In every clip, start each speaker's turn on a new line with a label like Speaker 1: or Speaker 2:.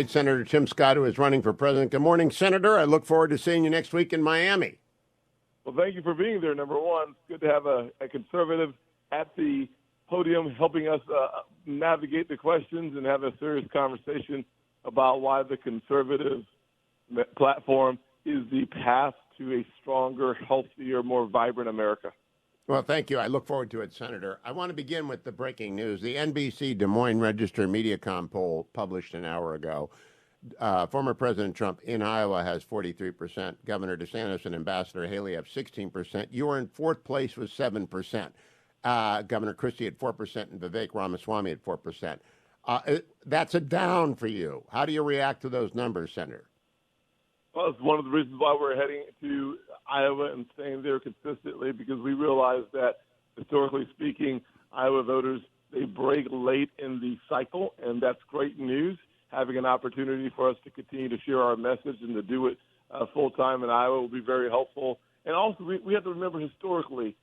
Speaker 1: Senator Tim Scott, who is running for president. Good morning, Senator. I look forward to seeing you next week in Miami.
Speaker 2: Well, thank you for being there, number one. It's good to have a conservative at the podium helping us navigate the questions and have a serious conversation about why the conservative platform is the path to a stronger, healthier, more vibrant America.
Speaker 1: Well, thank you. I look forward to it, Senator. I want to begin with the breaking news. The NBC Des Moines Register Mediacom poll published an hour ago. Former President Trump in Iowa has 43%. Governor DeSantis and Ambassador Haley have 16%. You are in fourth place with 7%. Governor Christie at 4% and Vivek Ramaswamy at 4%. That's a down for you. How do you react to those numbers, Senator?
Speaker 2: Well, it's one of the reasons why we're heading to Iowa and staying there consistently, because we realize that, historically speaking, Iowa voters, they break late in the cycle, and that's great news. Having an opportunity for us to continue to share our message and to do it full-time in Iowa will be very helpful. And also, we have to remember historically,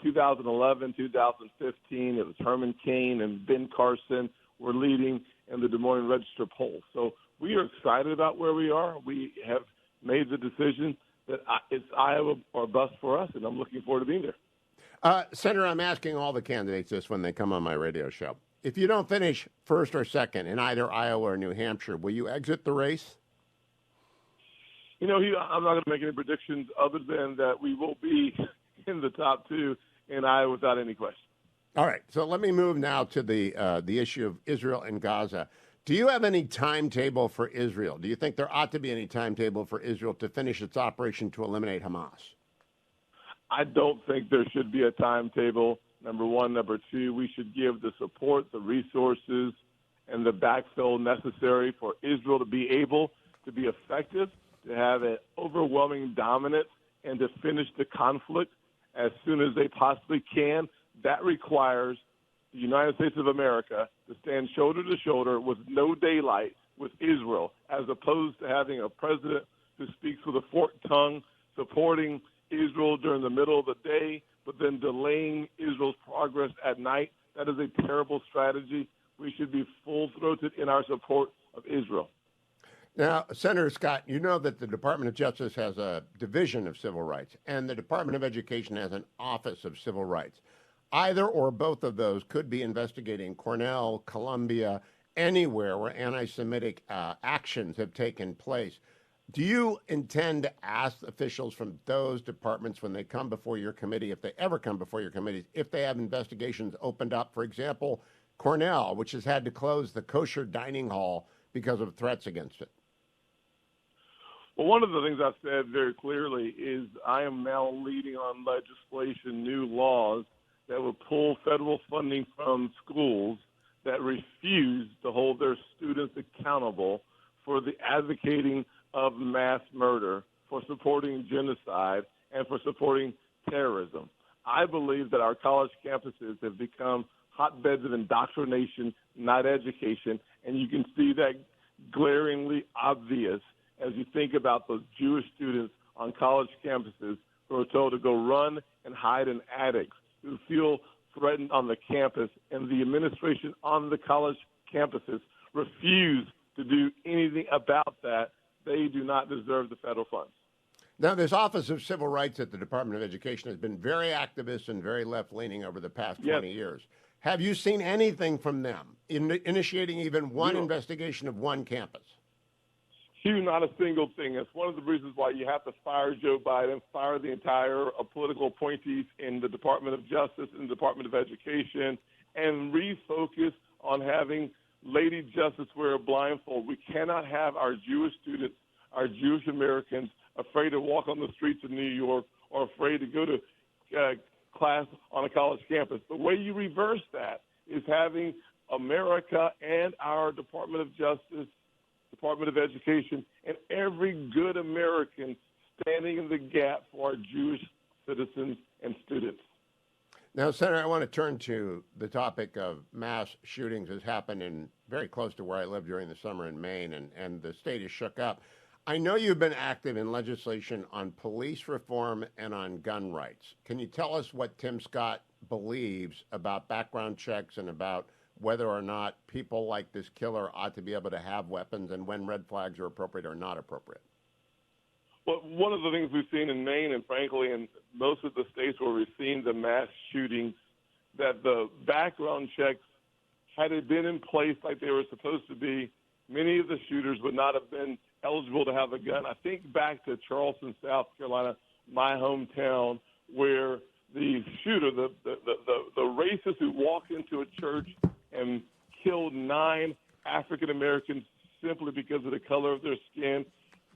Speaker 2: 2011, 2015, it was Herman Cain and Ben Carson were leading in the Des Moines Register poll. So we are excited about where we are. We have made the decision that it's Iowa or bust for us, and I'm looking forward to being there.
Speaker 1: Senator, I'm asking all the candidates this when they come on my radio show. If you don't finish first or second in either Iowa or New Hampshire, will you exit the race?
Speaker 2: You know, I'm not going to make any predictions other than that we will be in the top two in Iowa without any question.
Speaker 1: All right, so let me move now to the issue of Israel and Gaza. Do you have any timetable for Israel? Do you think there ought to be any timetable for Israel to finish its operation to eliminate Hamas?
Speaker 2: I don't think there should be a timetable, number one. Number two, we should give the support, the resources, and the backfill necessary for Israel to be able to be effective, to have an overwhelming dominance, and to finish the conflict as soon as they possibly can. That requires the United States of America to stand shoulder to shoulder with no daylight with Israel, as opposed to having a president who speaks with a forked tongue, supporting Israel during the middle of the day, but then delaying Israel's progress at night. That is a terrible strategy. We should be full-throated in our support of Israel.
Speaker 1: Now, Senator Scott, you know that the Department of Justice has a division of civil rights, and the Department of Education has an office of civil rights. Either or both of those could be investigating Cornell, Columbia, anywhere where anti-Semitic actions have taken place. Do you intend to ask officials from those departments when they come before your committee, if they ever come before your committees, if they have investigations opened up? For example, Cornell, which has had to close the kosher dining hall because of threats against it.
Speaker 2: Well, one of the things I've said very clearly is I am now leading on legislation, new laws, that will pull federal funding from schools that refuse to hold their students accountable for the advocating of mass murder, for supporting genocide, and for supporting terrorism. I believe that our college campuses have become hotbeds of indoctrination, not education, and you can see that glaringly obvious as you think about those Jewish students on college campuses who are told to go run and hide in attics, who feel threatened on the campus, and the administration on the college campuses refuse to do anything about that. They do not deserve the federal funds.
Speaker 1: Now, this Office of Civil Rights at the Department of Education has been very activist and very left-leaning over the past 20 years. Have you seen anything from them initiating even one investigation of one campus?
Speaker 2: Hugh, not a single thing. It's one of the reasons why you have to fire Joe Biden, fire the entire political appointees in the Department of Justice and the Department of Education, and refocus on having Lady Justice wear a blindfold. We cannot have our Jewish students, our Jewish Americans, afraid to walk on the streets of New York or afraid to go to class on a college campus. The way you reverse that is having America and our Department of Justice, Department of Education, and every good American standing in the gap for our Jewish citizens and students.
Speaker 1: Now, Senator, I want to turn to the topic of mass shootings has happened in very close to where I live during the summer in Maine, and the state is shook up. I know you've been active in legislation on police reform and on gun rights. Can you tell us what Tim Scott believes about background checks and about whether or not people like this killer ought to be able to have weapons and when red flags are appropriate or not appropriate?
Speaker 2: Well, one of the things we've seen in Maine and, frankly, in most of the states where we've seen the mass shootings, that the background checks, had it been in place like they were supposed to be, many of the shooters would not have been eligible to have a gun. I think back to Charleston, South Carolina, my hometown, where the shooter, the racist who walked into a church and killed 9 African Americans simply because of the color of their skin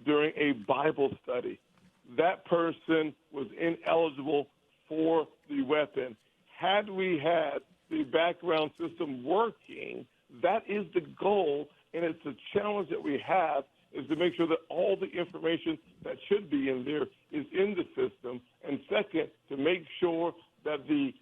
Speaker 2: during a Bible study. That person was ineligible for the weapon. Had we had the background system working, that is the goal, and it's a challenge that we have, is to make sure that all the information that should be in there is in the system, and second, to make sure that the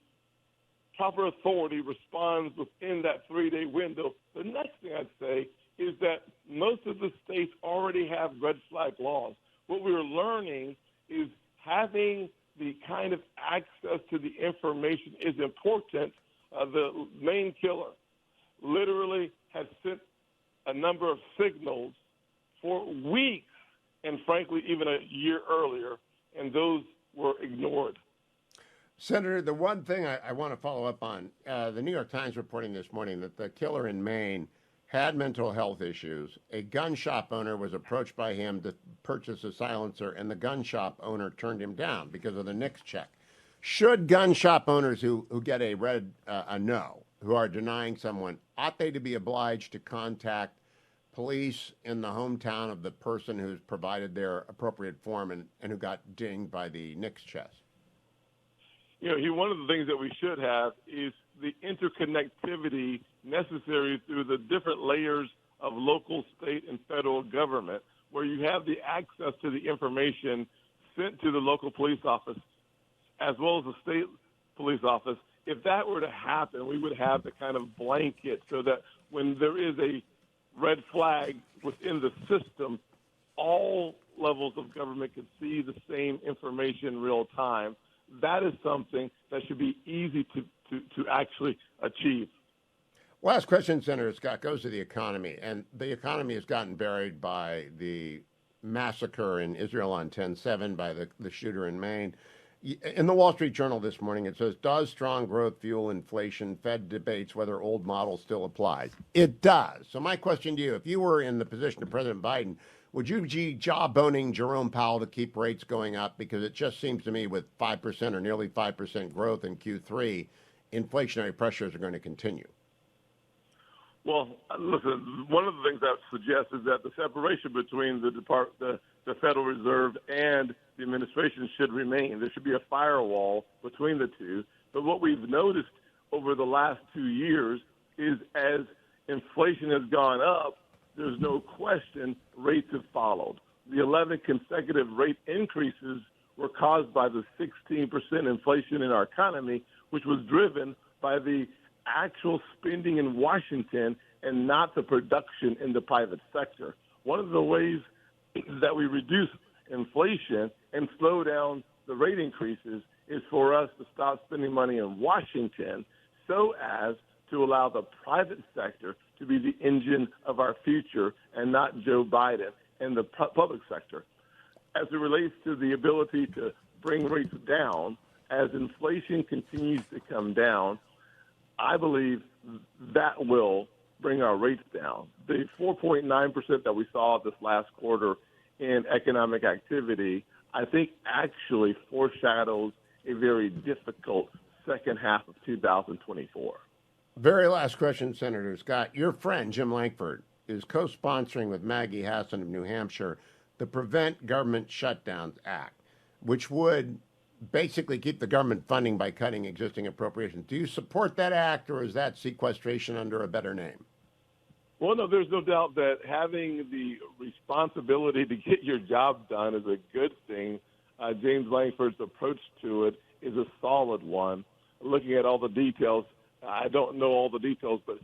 Speaker 2: proper authority responds within that 3-day window. The next thing I'd say is that most of the states already have red flag laws. What we're learning is having the kind of access to the information is important. The main killer literally has sent a number of signals for weeks and, frankly, even a year earlier, and those were ignored.
Speaker 1: Senator, the one thing I want to follow up on, the New York Times reporting this morning that the killer in Maine had mental health issues. A gun shop owner was approached by him to purchase a silencer, and the gun shop owner turned him down because of the NICS check. Should gun shop owners who get a no, who are denying someone, ought they to be obliged to contact police in the hometown of the person who's provided their appropriate form and who got dinged by the NICS check?
Speaker 2: One of the things that we should have is the interconnectivity necessary through the different layers of local, state, and federal government, where you have the access to the information sent to the local police office as well as the state police office. If that were to happen, we would have the kind of blanket so that when there is a red flag within the system, all levels of government can see the same information real time. That is something that should be easy to actually achieve.
Speaker 1: Last question, Senator Scott, goes to the economy. And the economy has gotten buried by the massacre in Israel on 10/7 by the shooter in Maine. In the Wall Street Journal this morning, it says, does strong growth fuel inflation? Fed debates whether old model still applies. It does. So my question to you, if you were in the position of President Biden, would you be jawboning Jerome Powell to keep rates going up? Because it just seems to me with 5% or nearly 5% growth in Q3, inflationary pressures are going to continue.
Speaker 2: Well, listen, one of the things I suggest is that the separation between the Federal Reserve and the administration should remain. There should be a firewall between the two. But what we've noticed over the last 2 years is as inflation has gone up, there's no question rates have followed. The 11 consecutive rate increases were caused by the 16% inflation in our economy, which was driven by the actual spending in Washington and not the production in the private sector. One of the ways that we reduce inflation and slow down the rate increases is for us to stop spending money in Washington so as to allow the private sector to be the engine of our future and not Joe Biden and the public sector. As it relates to the ability to bring rates down, as inflation continues to come down, I believe that will bring our rates down. The 4.9% that we saw this last quarter in economic activity, I think actually foreshadows a very difficult second half of 2024.
Speaker 1: Very last question, Senator Scott. Your friend, Jim Lankford, is co-sponsoring with Maggie Hassan of New Hampshire the Prevent Government Shutdowns Act, which would basically keep the government funding by cutting existing appropriations. Do you support that act, or is that sequestration under a better name?
Speaker 2: Well, no, there's no doubt that having the responsibility to get your job done is a good thing. James Lankford's approach to it is a solid one. Looking at all the details, I don't know all the details, but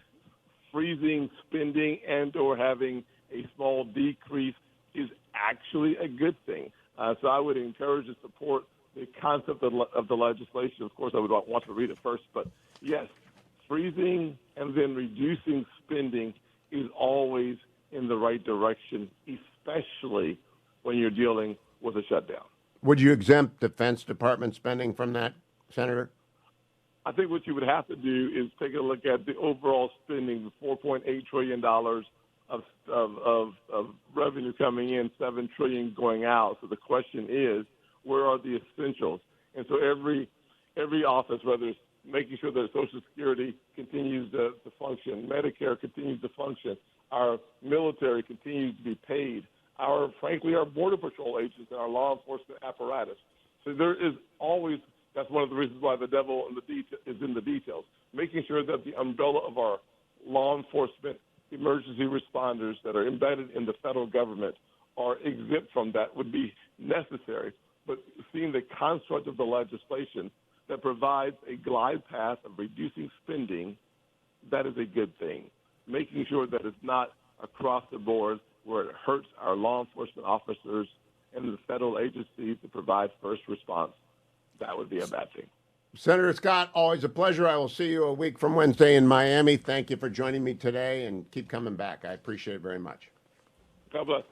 Speaker 2: freezing spending and or having a small decrease is actually a good thing. So I would encourage to support the concept of the legislation. Of course, I would want to read it first, but yes, freezing and then reducing spending is always in the right direction, especially when you're dealing with a shutdown.
Speaker 1: Would you exempt Defense Department spending from that, Senator?
Speaker 2: I think what you would have to do is take a look at the overall spending, the $4.8 trillion of revenue coming in, $7 trillion going out. So the question is, where are the essentials? And so every office, whether it's making sure that Social Security continues to function, Medicare continues to function, our military continues to be paid, frankly, our Border Patrol agents and our law enforcement apparatus. So there is always, that's one of the reasons why the devil is in the details, making sure that the umbrella of our law enforcement emergency responders that are embedded in the federal government are exempt from that would be necessary. But seeing the construct of the legislation that provides a glide path of reducing spending, that is a good thing. Making sure that it's not across the board where it hurts our law enforcement officers and the federal agencies to provide first response, that would be a bad thing.
Speaker 1: Senator Scott, always a pleasure. I will see you a week from Wednesday in Miami. Thank you for joining me today, and keep coming back. I appreciate it very much.
Speaker 2: God bless.